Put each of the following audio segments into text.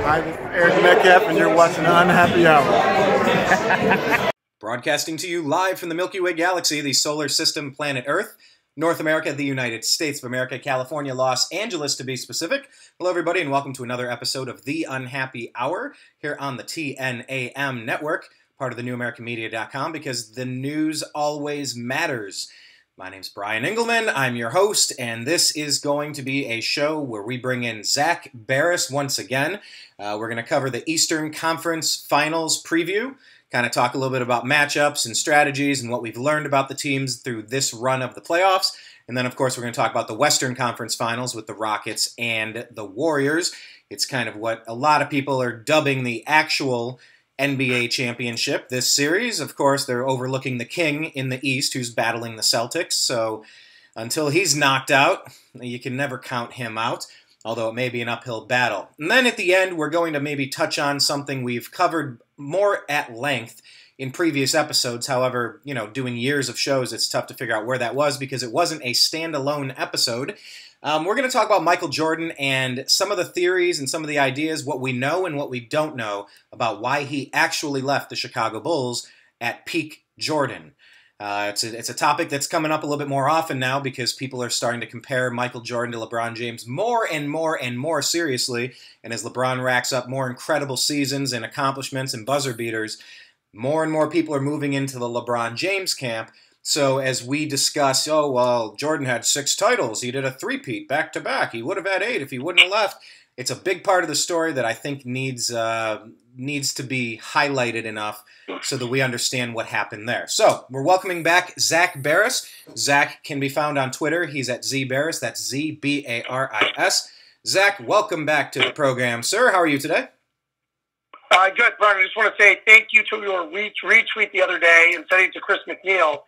Hi, this is Eric Metcalf, and you're watching The Unhappy Hour. Broadcasting to you live from the Milky Way galaxy, the solar system, planet Earth, North America, the United States of America, California, Los Angeles to be specific. Hello, everybody, and welcome to another episode of The Unhappy Hour here on the TNAM network, part of the NewAmericanMedia.com, because the news always matters. My name's Brian Engelman. I'm your host, and this is going to be a show where we bring in Zak Baris once again. We're going to cover the Eastern Conference Finals preview, kind of talk a little bit about matchups and strategies and what we've learned about the teams through this run of the playoffs. And then, of course, we're going to talk about the Western Conference Finals with the Rockets and the Warriors. It's kind of what a lot of people are dubbing the actual NBA championship this series. Of course, they're overlooking the king in the East who's battling the Celtics. So until he's knocked out, you can never count him out, although it may be an uphill battle. And then at the end, we're going to maybe touch on something we've covered more at length in previous episodes. However, doing years of shows, it's tough to figure out where that was because it wasn't a standalone episode. We're going to talk about Michael Jordan and some of the theories and some of the ideas, what we know and what we don't know about why he actually left the Chicago Bulls at peak Jordan. It's a topic that's coming up a little bit more often now because people are starting to compare Michael Jordan to LeBron James more and more and more seriously. And as LeBron racks up more incredible seasons and accomplishments and buzzer beaters, more and more people are moving into the LeBron James camp. So as we discuss, Jordan had 6 titles. He did a three-peat back-to-back. He would have had 8 if he wouldn't have left. It's a big part of the story that I think needs to be highlighted enough so that we understand what happened there. So we're welcoming back Zak Baris. Zak can be found on Twitter. He's at ZBaris. That's Z-B-A-R-I-S. Zak, welcome back to the program, sir. How are you today? Good, Brian. I just want to say thank you to your retweet the other day and sending it to Chris McNeil.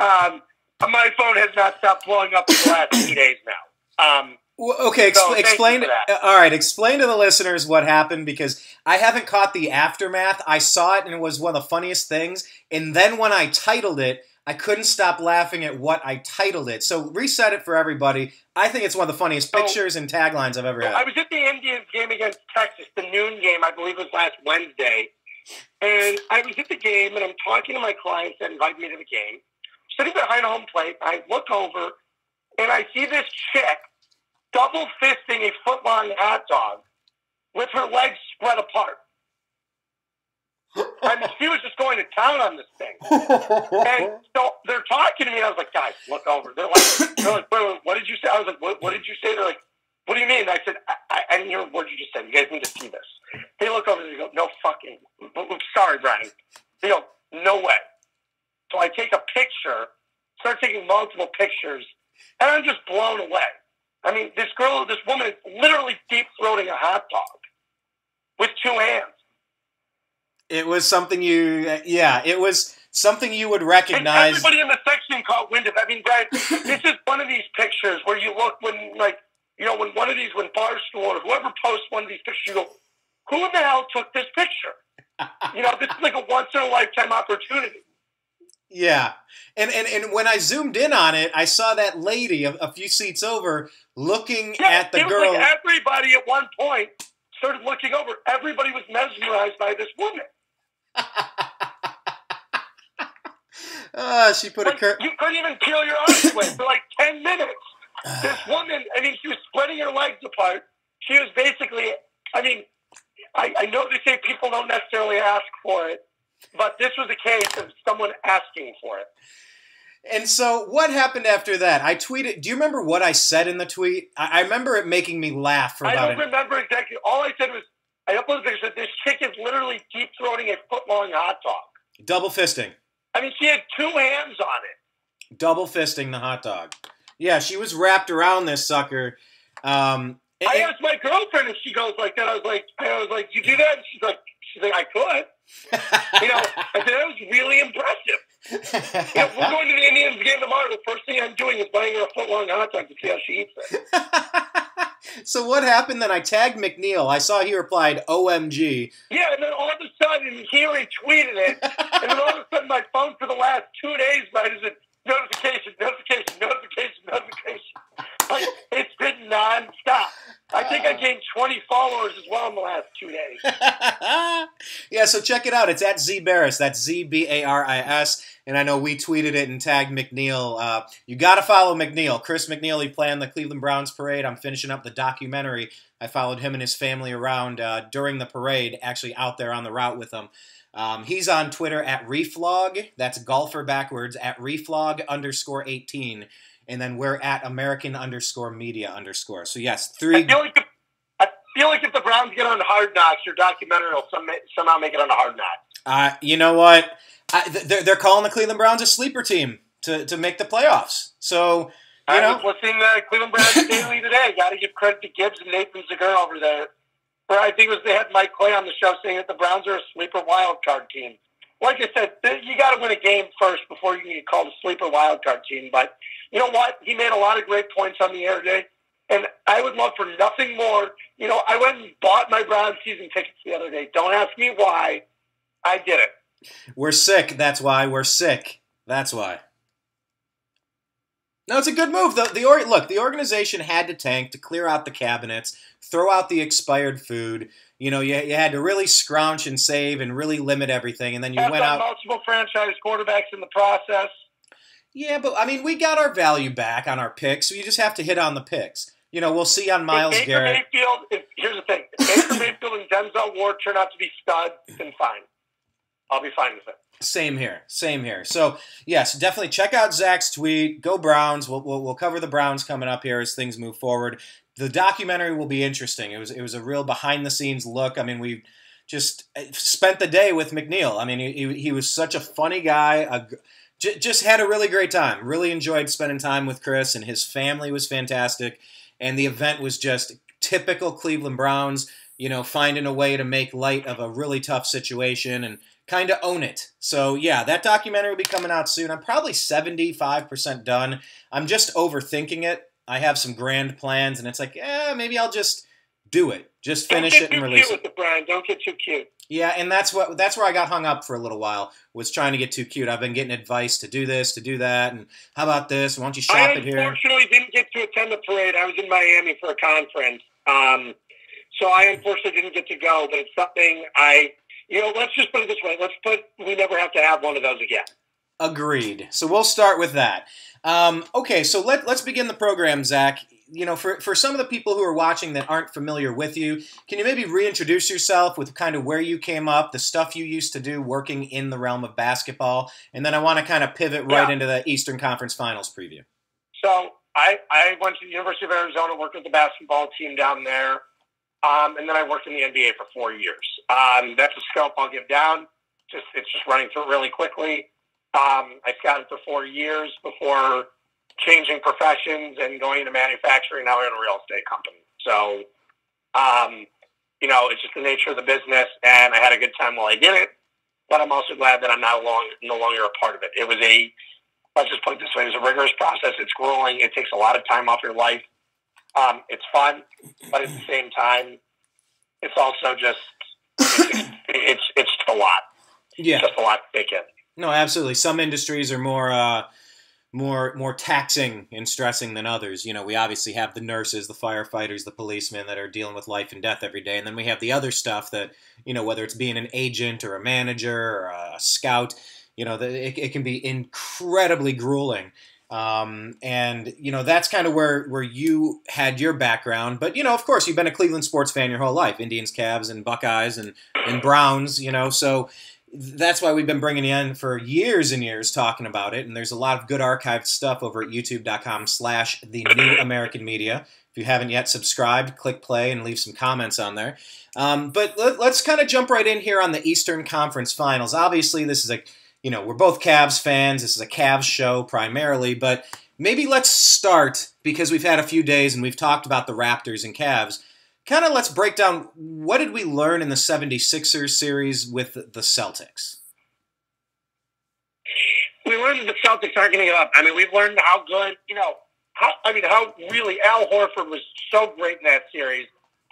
My phone has not stopped blowing up for the last 2 days now. Okay, explain to the listeners what happened, because I haven't caught the aftermath. I saw it and it was one of the funniest things. And then when I titled it, I couldn't stop laughing at what I titled it. So reset it for everybody. I think it's one of the funniest pictures and taglines I've ever had. I was at the Indians game against Texas, the noon game, I believe it was last Wednesday. And I was at the game and I'm talking to my clients that invited me to the game. Sitting behind home plate, I look over and I see this chick double fisting a foot-long hot dog with her legs spread apart. I mean, she was just going to town on this thing. And so they're talking to me, and I was like, guys, look over. They're like wait, what did you say? I was like, what did you say? They're like, what do you mean? And I said, I didn't hear a word you just said. You guys need to see this. They look over and they go, no fucking, sorry, Brian. They go, no way. So I take a picture, start taking multiple pictures, and I'm just blown away. I mean, this woman is literally deep-throating a hot dog with 2 hands. It was something it was something you would recognize. And everybody in the section caught wind of it. I mean, Brian, this is one of these pictures where you look when Barstool or whoever posts one of these pictures, you go, who the hell took this picture? This is like a once-in-a-lifetime opportunity. Yeah. And when I zoomed in on it, I saw that lady a few seats over looking at the girl. Like everybody at one point started looking over. Everybody was mesmerized by this woman. She put a you couldn't even peel your eyes away for like 10 minutes. This woman, she was spreading her legs apart. She was basically, I know they say people don't necessarily ask for it, but this was a case of someone asking for it. And so what happened after that? I tweeted. Do you remember what I said in the tweet? I remember it making me laugh for about I don't remember exactly. All I said was, I uploaded a picture that this chick is literally deep-throating a foot-long hot dog. Double fisting. She had 2 hands on it. Double fisting the hot dog. Yeah, she was wrapped around this sucker. I asked my girlfriend if she goes like that. I was like, you do that? And she's like, I could. I said, that was really impressive. We're going to the Indians game tomorrow. The first thing I'm doing is buying her a foot-long hot dog to see how she eats it. So what happened then? I tagged McNeil. I saw he replied, OMG. Yeah, and then all of a sudden, he retweeted it. And then all of a sudden, my phone for the last 2 days, right, is notification. Like, it's been nonstop. I think I gained 20 followers as well in the last 2 days. Yeah, so check it out. It's at Z Baris. That's ZBARIS. And I know we tweeted it and tagged McNeil. You got to follow McNeil. Chris McNeil, he planned the Cleveland Browns parade. I'm finishing up the documentary. I followed him and his family around during the parade, actually out there on the route with them. He's on Twitter at Reflog. That's golfer backwards, at Reflog_18. And then we're at American_media_. So yes, I feel like if the Browns get on Hard Knocks, your documentary will somehow make it on a Hard Knocks. You know what? They're calling the Cleveland Browns a sleeper team to make the playoffs. So, you know. I was listening to Cleveland Browns Daily today. Got to give credit to Gibbs and Nathan Zegura over there. Where I think they had Mike Clay on the show saying that the Browns are a sleeper wild card team. Like I said, you got to win a game first before you can get called a sleeper wild card team. But you know what? He made a lot of great points on the air today. And I would love for nothing more. You know, I went and bought my Browns season tickets the other day. Don't ask me why. I did it. We're sick. That's why. We're sick. That's why. No, it's a good move. Look, the organization had to tank to clear out the cabinets, throw out the expired food. You know, you had to really scrounge and save and really limit everything, and then you went out. Multiple franchise quarterbacks in the process. Yeah, but I mean, we got our value back on our picks, so you just have to hit on the picks. You know, we'll see on Myles Garrett. Here's the thing: if Baker Mayfield and Denzel Ward turn out to be studs, then fine. I'll be fine with it. Same here. So, yes, definitely check out Zak's tweet. Go Browns. We'll cover the Browns coming up here as things move forward. The documentary will be interesting. It was a real behind-the-scenes look. I mean, we just spent the day with McNeil. I mean, he was such a funny guy. Just had a really great time. Really enjoyed spending time with Chris, and his family was fantastic. And the event was just typical Cleveland Browns, you know, finding a way to make light of a really tough situation and kind of own it. So, yeah, that documentary will be coming out soon. I'm probably 75% done. I'm just overthinking it. I have some grand plans, and it's like, maybe I'll just do it. Just finish it and release it. Don't get too cute with the brand. Don't get too cute. Yeah, and that's where I got hung up for a little while, was trying to get too cute. I've been getting advice to do this, to do that, and how about this? Why don't you shop it here? I unfortunately didn't get to attend the parade. I was in Miami for a conference. So I unfortunately didn't get to go, but it's something let's just put it this way. We never have to have one of those again. Agreed. So we'll start with that. Okay, so let's begin the program, Zak. You know, for some of the people who are watching that aren't familiar with you, can you maybe reintroduce yourself with kind of where you came up, the stuff you used to do working in the realm of basketball, and then I want to kind of pivot right into the Eastern Conference Finals preview. So I went to the University of Arizona, worked with the basketball team down there, and then I worked in the NBA for 4 years. That's a scope I'll give down. It's just running through it really quickly. I scouted for 4 years before changing professions and going into manufacturing. Now I own a real estate company. So, it's just the nature of the business, and I had a good time while I did it, but I'm also glad that I'm no longer a part of it. Let's just put it this way, it was a rigorous process. It's grueling. It takes a lot of time off your life. It's fun, but at the same time, it's also just, it's just a lot. Yeah. It's just a lot to take in. No, absolutely. Some industries are more taxing and stressing than others. You know, we obviously have the nurses, the firefighters, the policemen that are dealing with life and death every day. And then we have the other stuff that, you know, whether it's being an agent or a manager or a scout, you know, it can be incredibly grueling. And, you know, that's kind of where you had your background. But, you know, of course, you've been a Cleveland sports fan your whole life. Indians, Cavs, and Buckeyes, and Browns, you know. So that's why we've been bringing you in for years and years talking about it. And there's a lot of good archived stuff over at youtube.com/the-new-American-media. If you haven't yet subscribed, click play and leave some comments on there. But let's kind of jump right in here on the Eastern Conference Finals. Obviously, this is we're both Cavs fans. This is a Cavs show primarily, but maybe let's start, because we've had a few days and we've talked about the Raptors and Cavs. Kind of let's break down, what did we learn in the 76ers series with the Celtics? We learned that the Celtics aren't going to give up. I mean, we've learned how good, how really Al Horford was so great in that series.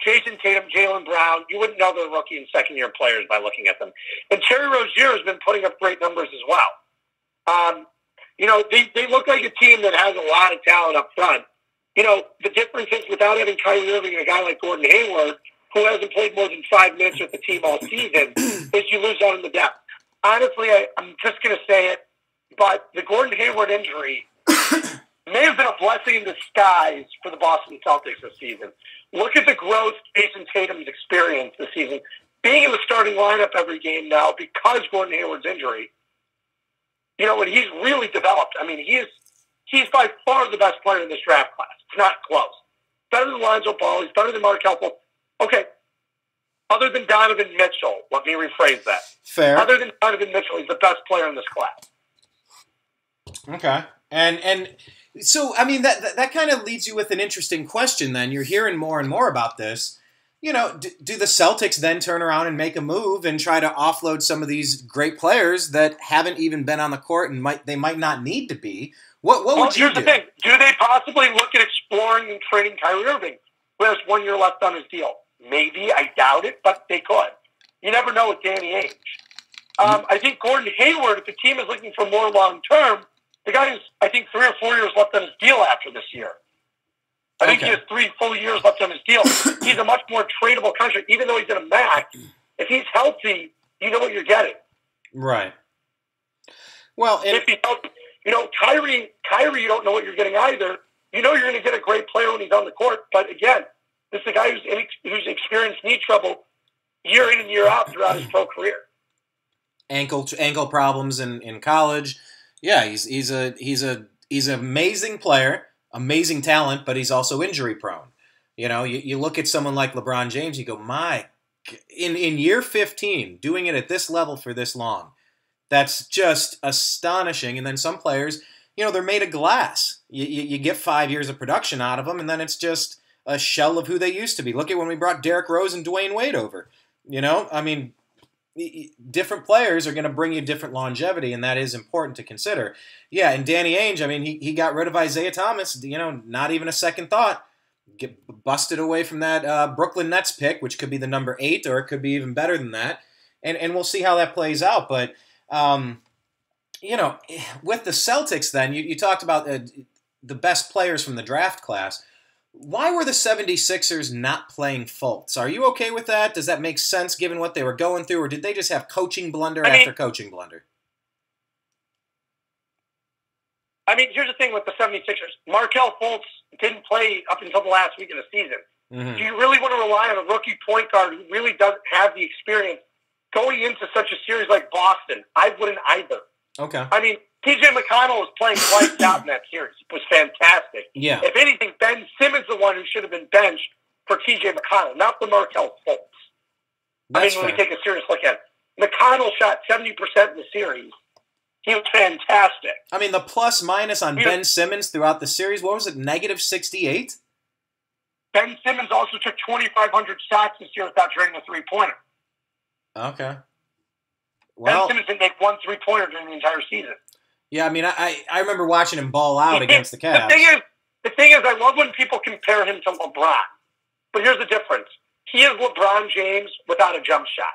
Jason Tatum, Jaylen Brown, you wouldn't know they're rookie and second-year players by looking at them. And Terry Rozier has been putting up great numbers as well. They look like a team that has a lot of talent up front. the difference is without having Kyrie Irving and a guy like Gordon Hayward, who hasn't played more than 5 minutes with the team all season, is you lose out in the depth. Honestly, I'm just going to say it, but the Gordon Hayward injury may have been a blessing in disguise for the Boston Celtics this season. Look at the growth Jason Tatum's experienced this season. Being in the starting lineup every game now because Gordon Hayward's injury, and he's really developed. I mean, he's by far the best player in this draft class. It's not close. Better than Lonzo Ball. He's better than Markelle Fultz. Okay. Other than Donovan Mitchell, let me rephrase that. Fair. Other than Donovan Mitchell, he's the best player in this class. Okay. And so, I mean, that kind of leads you with an interesting question then. You're hearing more and more about this. Do the Celtics then turn around and make a move and try to offload some of these great players that haven't even been on the court and might not need to be? What would you do? Here's the thing. Do they possibly look at exploring and trading Kyrie Irving, who has 1 year left on his deal? Maybe. I doubt it, but they could. You never know with Danny Ainge. I think Gordon Hayward, if the team is looking for more long-term, the guy has, I think, 3 or 4 years left on his deal after this year. I think he has 3 full years left on his deal. He's a much more tradable contract, even though he's in a max. If he's healthy, you know what you're getting. Right. Well, if he's healthy. Kyrie, you don't know what you're getting either. You know you're going to get a great player when he's on the court, but again, this is a guy who's experienced knee trouble year in and year out throughout his pro career. Ankle problems in college. Yeah, he's an amazing player, amazing talent, but he's also injury prone. You look at someone like LeBron James, you go, in year 15, doing it at this level for this long, that's just astonishing. And then some players, they're made of glass. You get 5 years of production out of them, and then it's just a shell of who they used to be. Look at when we brought Derrick Rose and Dwayne Wade over. I mean, different players are going to bring you different longevity, and that is important to consider. Yeah, and Danny Ainge, I mean, he got rid of Isaiah Thomas, not even a second thought. Get busted away from that Brooklyn Nets pick, which could be the number 8, or it could be even better than that. And we'll see how that plays out. But, with the Celtics then, you talked about the best players from the draft class. Why were the 76ers not playing Fultz? Are you okay with that? Does that make sense given what they were going through, or did they just have coaching blunder after coaching blunder? I mean, here's the thing with the 76ers. Markelle Fultz didn't play up until the last week of the season. Mm-hmm. Do you really want to rely on a rookie point guard who really doesn't have the experience going into such a series like Boston? I wouldn't either. Okay. I mean, TJ McConnell was playing lights out in that series. It was fantastic. Yeah. If anything, Ben Simmons is the one who should have been benched for TJ McConnell, not for Markelle Fultz. When we take a serious look at it. McConnell shot 70% in the series. He was fantastic. I mean, the plus-minus on Ben Simmons throughout the series, what was it, negative 68? Ben Simmons also took 2,500 shots this year without draining a three-pointer. Okay. Well, Ben Simmons didn't make one three-pointer during the entire season. Yeah, I mean, I remember watching him ball out against the Cavs. The thing is, I love when people compare him to LeBron. But here's the difference. He is LeBron James without a jump shot.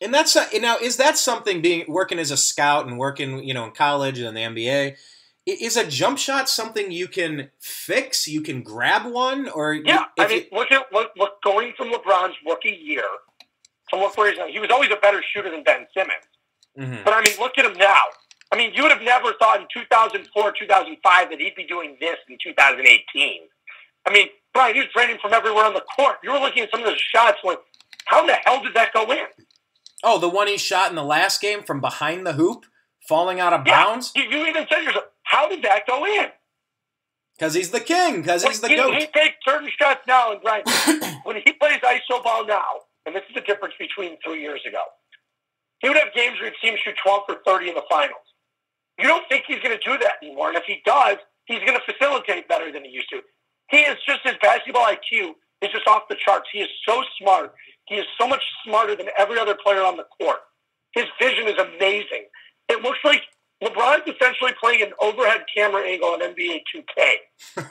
And that's now, is that something working as a scout and working, in college and in the NBA? Is a jump shot something you can fix? You can grab one, or yeah? Look, going from LeBron's rookie year to look where he's at. He was always a better shooter than Ben Simmons. Mm-hmm. But I mean, look at him now. I mean, you would have never thought in 2004, 2005 that he'd be doing this in 2018. I mean, Brian, he was draining from everywhere on the court. You were looking at some of those shots like, how the hell did that go in? Oh, the one he shot in the last game from behind the hoop, falling out of bounds? You even said to yourself, how did that go in? Because he's the king, because he's the GOAT. He takes certain shots now, and Brian, when he plays iso ball now, and this is the difference between 3 years ago, he would have games where he'd see him shoot 12 for 30 in the finals. You don't think he's going to do that anymore, and if he does, he's going to facilitate better than he used to. He is just, his basketball IQ is just off the charts. He is so smart. He is so much smarter than every other player on the court. His vision is amazing. It looks like LeBron's essentially playing an overhead camera angle on NBA 2K.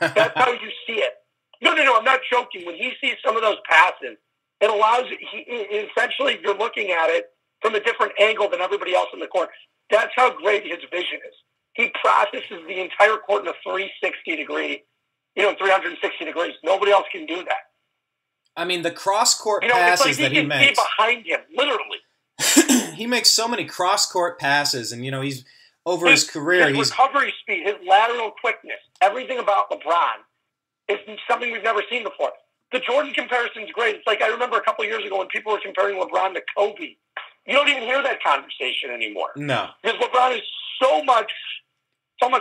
That's how you see it. No, I'm not joking. When he sees some of those passes, it allows, essentially you're looking at it from a different angle than everybody else on the court. That's how great his vision is. He processes the entire court in a 360-degree 360 degrees. Nobody else can do that. I mean, the cross-court passes that he makes. It's like he can see behind him, literally. He makes so many cross-court passes, and, he's over his career. His recovery speed, his lateral quickness, everything about LeBron is something we've never seen before. The Jordan comparison is great. It's like I remember a couple of years ago when people were comparing LeBron to Kobe. You don't even hear that conversation anymore. No. Because LeBron is so much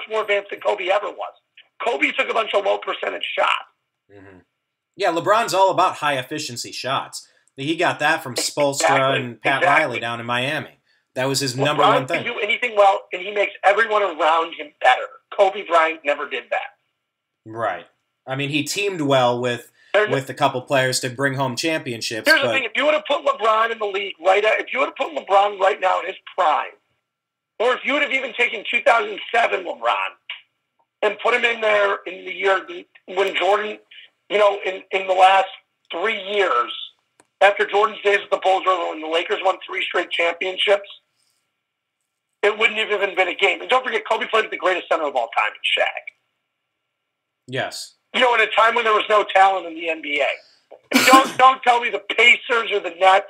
more advanced than Kobe ever was. Kobe took a bunch of low-percentage shots. Mm-hmm. Yeah, LeBron's all about high-efficiency shots. He got that from Spoelstra and Pat Riley down in Miami. That was his number one thing. LeBron can do anything well, and he makes everyone around him better. Kobe Bryant never did that. Right. I mean, he teamed well with a couple players to bring home championships. Here's the thing: if you would have put LeBron in the league if you would have put LeBron right now in his prime, or if you would have even taken 2007 LeBron and put him in there in the year when Jordan, in the last 3 years after Jordan's days with the Bulls, when the Lakers won 3 straight championships, it wouldn't have even been a game. And don't forget, Kobe played with the greatest center of all time, in Shaq. Yes. In a time when there was no talent in the NBA. Don't tell me the Pacers or the Nets.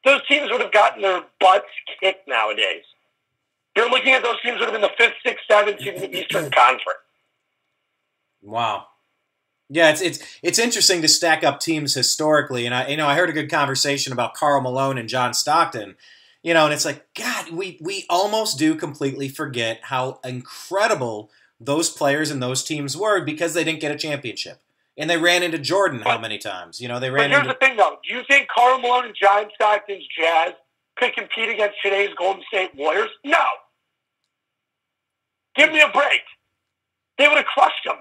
Those teams would have gotten their butts kicked nowadays. You're looking at those teams would have been the 5th, 6th, 7th team in the Eastern Conference. Wow. Yeah, it's interesting to stack up teams historically, and I heard a good conversation about Karl Malone and John Stockton, and it's like, God, we almost do completely forget how incredible those players and those teams were because they didn't get a championship. And they ran into Jordan how many times? Here's the thing, though. Do you think Karl Malone and John Stockton's Jazz could compete against today's Golden State Warriors? No. Give me a break. They would have crushed them.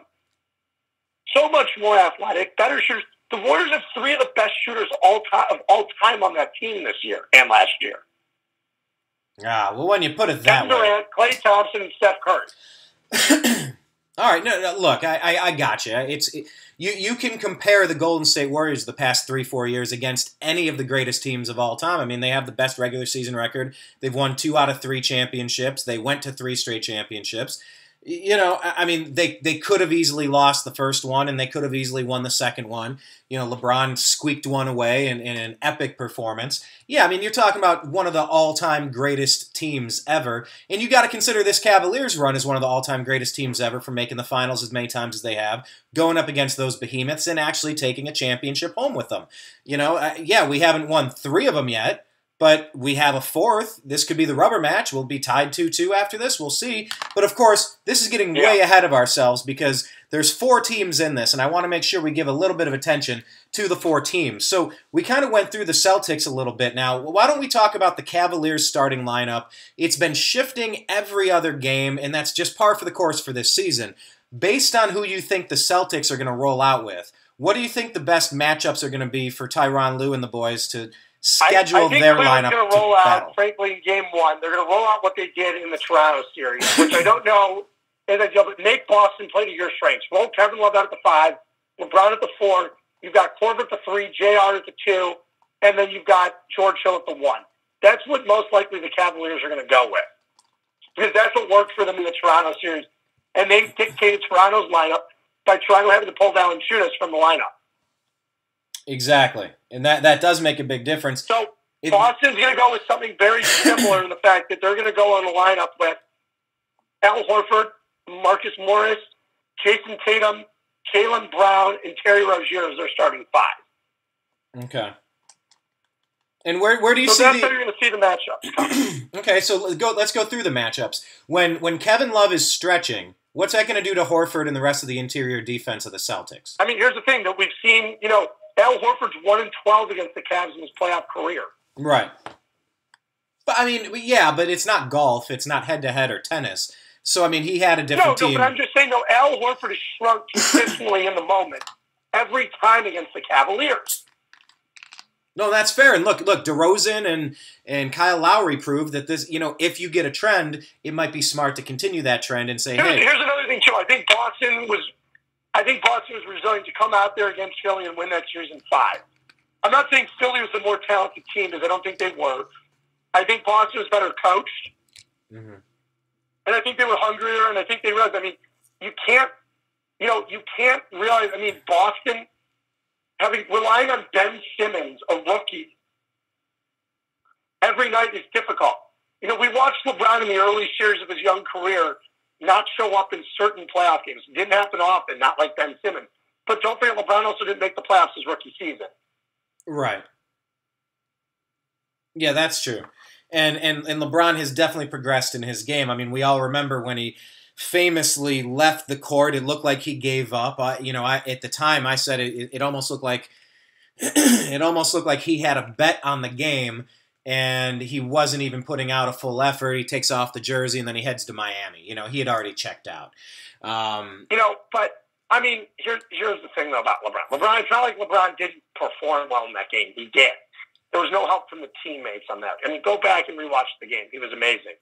So much more athletic, better shooters. The Warriors have 3 of the best shooters of all time on that team this year and last year. Well, when you put it that Kevin Durant, Klay Thompson, and Steph Curry. All right, no, look, I got you. You can compare the Golden State Warriors the past 3-4 years against any of the greatest teams of all time. I mean, they have the best regular season record. They've won 2 out of 3 championships. They went to 3 straight championships. I mean, they could have easily lost the first one, and they could have easily won the second one. LeBron squeaked one away in an epic performance. Yeah, I mean, you're talking about one of the all-time greatest teams ever, and you got to consider this Cavaliers run as one of the all-time greatest teams ever for making the finals as many times as they have, going up against those behemoths and actually taking a championship home with them. Yeah, we haven't won 3 of them yet, but we have a 4th. This could be the rubber match. We'll be tied 2-2 after this. We'll see. But, of course, this is getting way ahead of ourselves because there's 4 teams in this, and I want to make sure we give a little bit of attention to the 4 teams. So we kind of went through the Celtics a little bit now. Why don't we talk about the Cavaliers starting lineup? It's been shifting every other game, and that's just par for the course for this season. Based on who you think the Celtics are going to roll out with, what do you think the best matchups are going to be for Tyronn Lue and the boys to schedule their lineup going to roll out, frankly, in Game 1. They're going to roll out what they did in the Toronto series, which I don't know is ideal, but make Boston play to your strengths. Roll Kevin Love out at the 5, LeBron at the 4, you've got Horford at the 3, JR at the 2, and then you've got George Hill at the 1. That's what most likely the Cavaliers are going to go with, because that's what worked for them in the Toronto series. And they dictated Toronto's lineup by Toronto having to pull down and shoot us from the lineup. Exactly. And that does make a big difference. So Boston's going to go with something very similar in the fact that they're going to go on a lineup with Al Horford, Marcus Morris, Jason Tatum, Jaylen Brown, and Terry Rozier as their starting 5. Okay. And where do you see that's how you're going to see the matchups. Okay, so let's go through the matchups. When Kevin Love is stretching, what's that going to do to Horford and the rest of the interior defense of the Celtics? I mean, here's the thing that we've seen, Al Horford's 1-12 against the Cavs in his playoff career. Right. But, I mean, yeah, but it's not golf. It's not head-to-head or tennis. So, I mean, he had a different team. No, but I'm just saying, Al Horford has shrunk consistently in the moment every time against the Cavaliers. No, that's fair. And look, DeRozan and Kyle Lowry proved that this, if you get a trend, it might be smart to continue that trend and say, hey. Here's another thing, too. I think Boston was resilient to come out there against Philly and win that series in 5. I'm not saying Philly was the more talented team, because I don't think they were. I think Boston was better coached. Mm-hmm. And I think they were hungrier, and I think they realized, you can't You can't realize, Boston relying on Ben Simmons, a rookie, every night is difficult. We watched LeBron in the early years of his young career not show up in certain playoff games. It didn't happen often, not like Ben Simmons. But don't forget, LeBron also didn't make the playoffs his rookie season. Right. Yeah, that's true. And LeBron has definitely progressed in his game. I mean, we all remember when he famously left the court. It looked like he gave up. At the time I said it almost looked like he had a bet on the game, and he wasn't even putting out a full effort. He takes off the jersey and then he heads to Miami. He had already checked out. Here's the thing though about LeBron. It's not like LeBron didn't perform well in that game. He did. There was no help from the teammates on that. Go back and rewatch the game. He was amazing.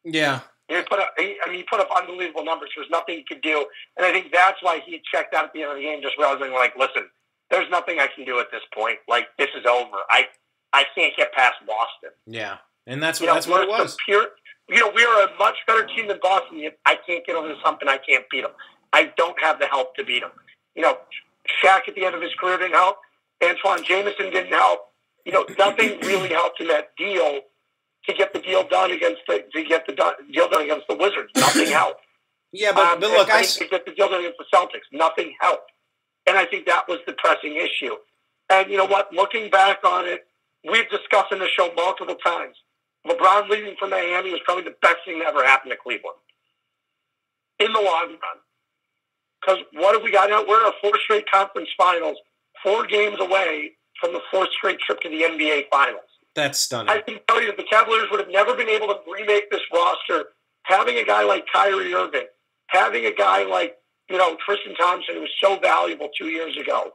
Yeah. He put up unbelievable numbers. There was nothing he could do. And I think that's why he checked out at the end of the game, just realizing, listen, there's nothing I can do at this point. This is over. I can't get past Boston. Yeah. And that's what it was. We are a much better team than Boston. Yet I can't get over this hump, and I can't beat them. I don't have the help to beat them. Shaq at the end of his career didn't help. Antoine Jameson didn't help. Nothing really helped in that deal to get the deal done against the Wizards. Nothing helped. Yeah, but look, to get the deal done against the Celtics, nothing helped. And I think that was the pressing issue. And you know what? Looking back on it, we've discussed in the show multiple times. LeBron leaving from Miami was probably the best thing that ever happened to Cleveland in the long run. Because what have we got now? We're in our fourth straight conference finals, 4 games away from the 4th straight trip to the NBA Finals. That's stunning. I can tell you that the Cavaliers would have never been able to remake this roster. Having a guy like Kyrie Irving, having a guy like Tristan Thompson, who was so valuable 2 years ago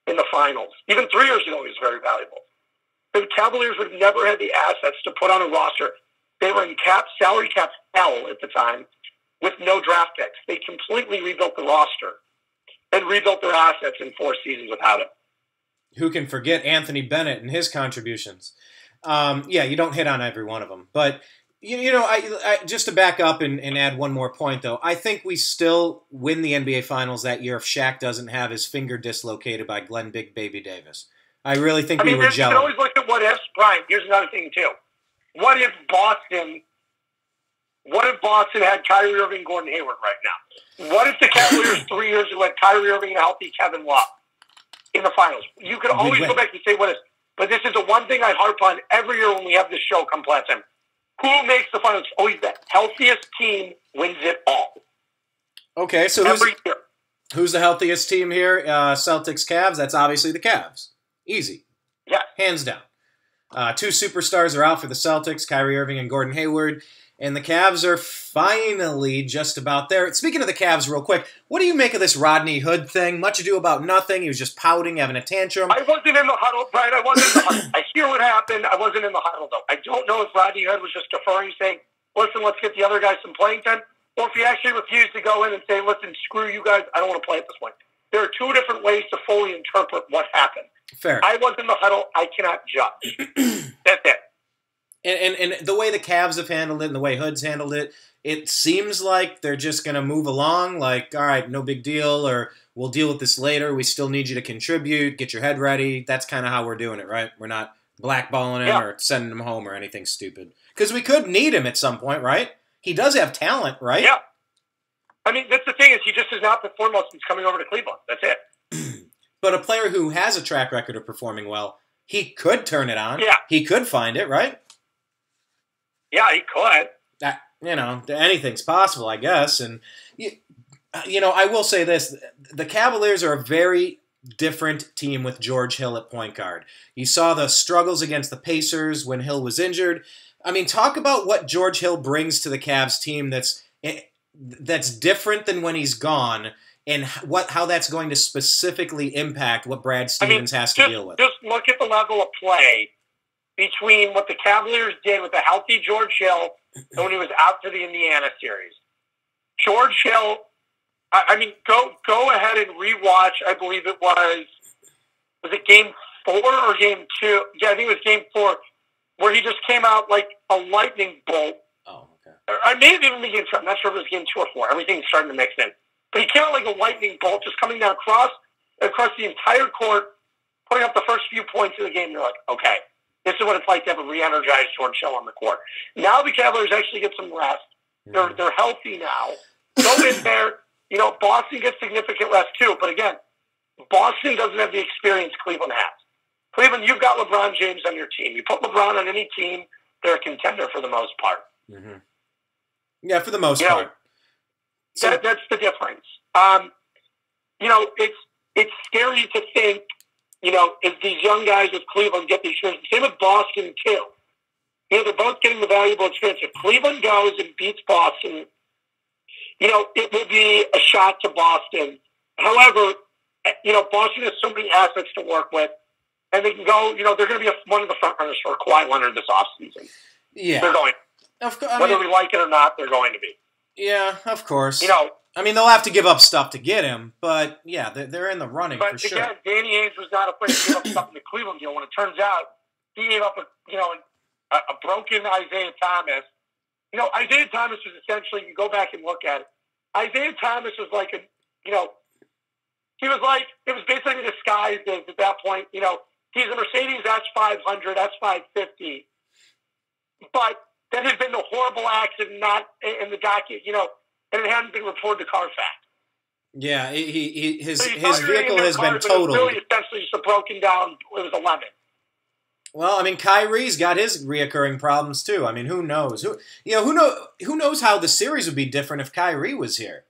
in the finals. Even 3 years ago, he was very valuable. The Cavaliers would have never had the assets to put on a roster. They were in salary cap hell at the time with no draft picks. They completely rebuilt the roster and rebuilt their assets in 4 seasons without him. Who can forget Anthony Bennett and his contributions? You don't hit on every one of them. But, I just to back up and add one more point, though, I think we still win the NBA Finals that year if Shaq doesn't have his finger dislocated by Glenn Big Baby Davis. I really think we were gelling. You can always look at what ifs. Brian, here's another thing, too. What if Boston had Kyrie Irving and Gordon Hayward right now? What if the Cavaliers 3 years ago had Kyrie Irving and a healthy Kevin Love in the finals? You could always go back and say what if. But this is the one thing I harp on every year when we have this show come playoff time. Who makes the finals? Always the healthiest team wins it all. Okay, so every year. Who's the healthiest team here? Celtics, Cavs. That's obviously the Cavs. Easy. Yeah. Hands down. 2 superstars are out for the Celtics, Kyrie Irving and Gordon Hayward. And the Cavs are finally just about there. Speaking of the Cavs real quick, what do you make of this Rodney Hood thing? Much ado about nothing. He was just pouting, having a tantrum. I wasn't in the huddle, Brian. I wasn't in the huddle. I hear what happened. I wasn't in the huddle, though. I don't know if Rodney Hood was just deferring, saying, listen, let's get the other guys some playing time, or if he actually refused to go in and say, listen, screw you guys, I don't want to play at this point. There are 2 different ways to fully interpret what happened. Fair. I was in the huddle. I cannot judge. That's it. And the way the Cavs have handled it and the way Hood's handled it, it seems like they're just going to move along like, all right, no big deal, or we'll deal with this later. We still need you to contribute, get your head ready. That's kind of how we're doing it, right? We're not blackballing him or sending him home or anything stupid. Because we could need him at some point, right? He does have talent, right? Yeah. That's the thing is he just has not performed well since coming over to Cleveland. That's it. But a player who has a track record of performing well, he could turn it on. Yeah. He could find it, right? Yeah, he could. Anything's possible, I guess. And, I will say this. The Cavaliers are a very different team with George Hill at point guard. You saw the struggles against the Pacers when Hill was injured. Talk about what George Hill brings to the Cavs team that's different than when he's gone, and how that's going to specifically impact what Brad Stevens has to deal with. Just look at the level of play between what the Cavaliers did with a healthy George Hill and when he was out for the Indiana series. George Hill, go ahead and rewatch, I believe it was it game 4 or game 2? Yeah, I think it was game 4, where he just came out like a lightning bolt. Oh, okay. Or maybe even game 2. I'm not sure if it was game 2 or 4. Everything's starting to mix in. But he came out like a lightning bolt, just coming down across the entire court, putting up the first few points of the game. You're like, okay, this is what it's like to have a re-energized George Hill on the court. Now the Cavaliers actually get some rest. They're healthy now. Go in there. Boston gets significant rest too. But again, Boston doesn't have the experience Cleveland has. Cleveland, you've got LeBron James on your team. You put LeBron on any team, they're a contender for the most part. Mm-hmm. Yeah, for the most part. That's the difference. It's scary to think, if these young guys with Cleveland get the experience. Same with Boston, too. They're both getting the valuable experience. If Cleveland goes and beats Boston, it will be a shot to Boston. However, Boston has so many assets to work with, and they can go, they're going to be one of the front runners for Kawhi Leonard this offseason. Yeah. They're going. Of course. Whether we like it or not, they're going to be. Yeah, of course. They'll have to give up stuff to get him, but yeah, they're in the running for sure. But again, Danny Ainge was not afraid to give up stuff in the Cleveland deal. When it turns out he gave up a broken Isaiah Thomas. Isaiah Thomas was essentially, you go back and look at it, Isaiah Thomas was like he was like, it was basically disguised as, at that point, he's a Mercedes S500, S550, but that had been a horrible accident, not in the docket, and it hadn't been reported to Carfax. Yeah, his vehicle has been totaled. It was really essentially just a broken down, it was a lemon. Well, Kyrie's got his reoccurring problems too. Who knows? Who knows how the series would be different if Kyrie was here?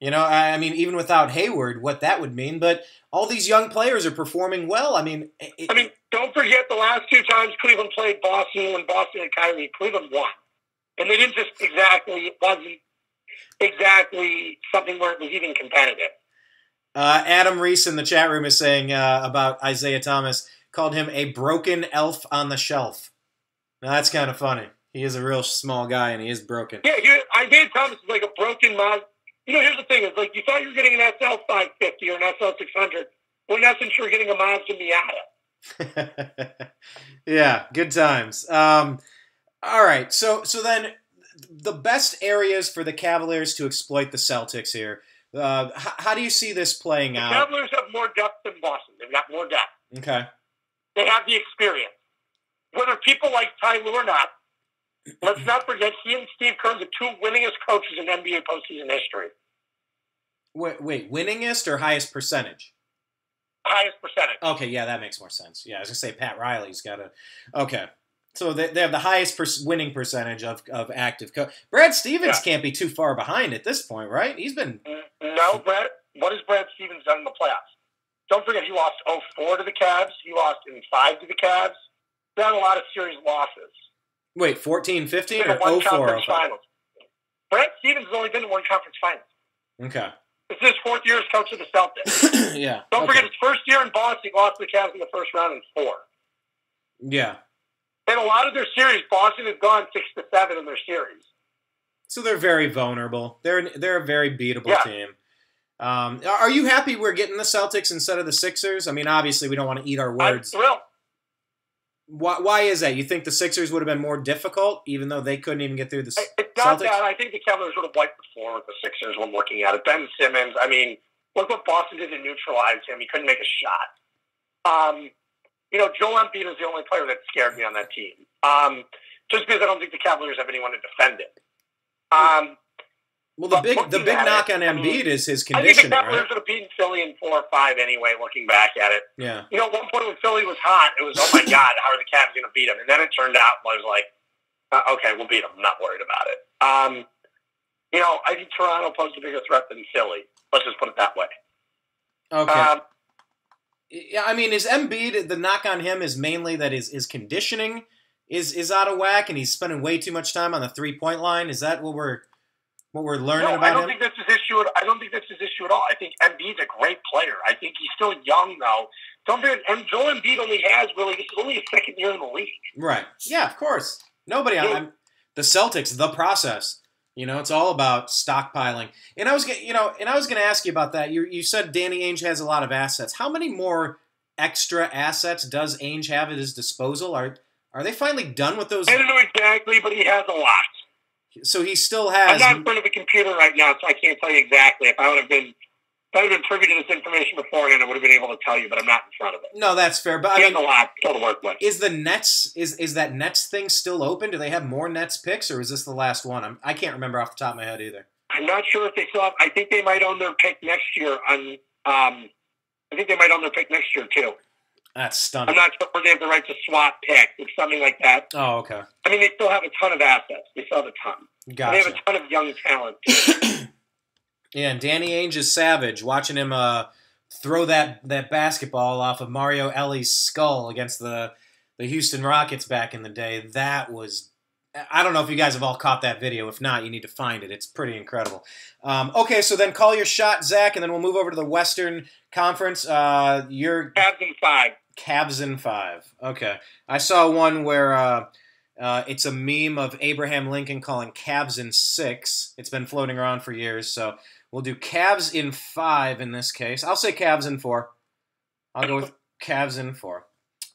Even without Hayward, what that would mean. But all these young players are performing well. Don't forget the last two times Cleveland played Boston, when Boston had Kyrie, Cleveland won. And they didn't just it wasn't exactly something where it was even competitive. Adam Reese in the chat room is saying about Isaiah Thomas, called him a broken elf on the shelf. Now, that's kind of funny. He is a real small guy, and he is broken. Yeah, Isaiah Thomas is like a broken mod. Here's the thing. Is like you thought you were getting an SL 550 or an SL 600. Well, in essence, you were getting a Mazda Miata. Yeah, good times. All right, so then the best areas for the Cavaliers to exploit the Celtics here. How do you see this playing out? The Cavaliers have more depth than Boston. They've got more depth. Okay. They have the experience. Whether people like Ty Lue or not, let's not forget he and Steve Kerr are the two winningest coaches in NBA postseason history. Wait, winningest or highest percentage? Highest percentage. Okay, yeah, that makes more sense. Yeah, I was going to say Pat Riley's got a... Okay. So they have the highest winning percentage of active coach. Brad Stevens can't be too far behind at this point, right? He's been... No, Brad. What has Brad Stevens done in the playoffs? Don't forget, he lost 0-4 to the Cavs. He lost in 5 to the Cavs. They had a lot of series losses. Wait, 14-15 or 0-4? Finals. Brad Stevens has only been to one conference finals. Okay. This is his 4th year as coach of the Celtics. Yeah. Don't forget, his first year in Boston, he lost to the Cavs in the first round in 4. Yeah. And a lot of their series, Boston has gone 6-7 in their series. So they're very vulnerable. They're a very beatable team. Are you happy we're getting the Celtics instead of the Sixers? Obviously we don't want to eat our words. I'm thrilled. Why is that? You think the Sixers would have been more difficult, even though they couldn't even get through the Celtics? It's not that. I think the Cavaliers would have wiped the floor with the Sixers when looking at it. Ben Simmons, look what Boston did to neutralize him. He couldn't make a shot. Joel Embiid is the only player that scared me on that team. Just because I don't think the Cavaliers have anyone to defend it. Well, the big knock on Embiid is his conditioning, I think the Cavaliers would have beaten Philly in 4 or 5 anyway, looking back at it. Yeah. At one point when Philly was hot, it was, oh my God, how are the Cavs going to beat them? And then it turned out, I was like, okay, we'll beat them. I'm not worried about it. I think Toronto posed a bigger threat than Philly. Let's just put it that way. Okay. Is Embiid, the knock on him is mainly that his conditioning is out of whack and he's spending way too much time on the 3-point line? Is that what we're learning about him? I don't think that's his issue. I don't think that's his issue at all. I think Embiid's a great player. I think he's still young, though. Don't forget, Joel Embiid only has this is only his 2nd year in the league. Right. Yeah, of course. Nobody on the Celtics, the process. It's all about stockpiling. And I was going to ask you about that. You said Danny Ainge has a lot of assets. How many more extra assets does Ainge have at his disposal? Are they finally done with those? I don't know exactly, but he has a lot. So he still I'm has. not in front of the computer right now, so I can't tell you exactly. If I would have been privy to this information beforehand, I would have been able to tell you, but I'm not in front of it. No, that's fair. But He has a lot still to work with. Is the Nets is that Nets thing still open? Do they have more Nets picks, or is this the last one? I can't remember off the top of my head either. I'm not sure if they still have. I think they might own their pick next year. I think they might own their pick next year too. That's stunning. I'm not sure if they have the right to swap picks or something like that. Oh, okay. I mean, they still have a ton of assets. They still have a ton. Gotcha. They have a ton of young talent. Yeah, and Danny Ainge is savage. Watching him throw that basketball off of Mario Ellie's skull against the Houston Rockets back in the day. That was, I don't know if you guys have all caught that video. If not, you need to find it. It's pretty incredible. Okay, so then call your shot, Zach, and then we'll move over to the Western Conference. Your Cavs in 5. Cavs in 5. Okay. I saw one where it's a meme of Abraham Lincoln calling Cavs in 6. It's been floating around for years, so we'll do Cavs in 5 in this case. I'll say Cavs in 4. I'll go with Cavs in 4.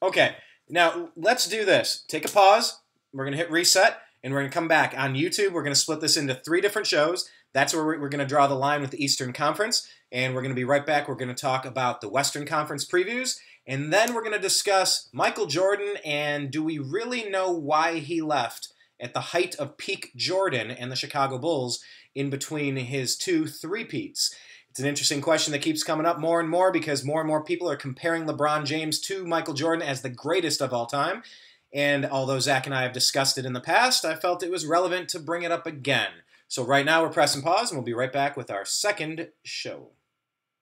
Okay. Now, let's do this. Take a pause. We're going to hit reset, and we're going to come back. On YouTube, we're going to split this into 3 different shows. That's where we're going to draw the line with the Eastern Conference, and we're going to be right back. We're going to talk about the Western Conference previews, and then we're going to discuss Michael Jordan and do we really know why he left at the height of peak Jordan and the Chicago Bulls in between his 2 three-peats. It's an interesting question that keeps coming up more and more because more and more people are comparing LeBron James to Michael Jordan as the greatest of all time. And although Zach and I have discussed it in the past, I felt it was relevant to bring it up again. So right now we're pressing pause, and we'll be right back with our second show.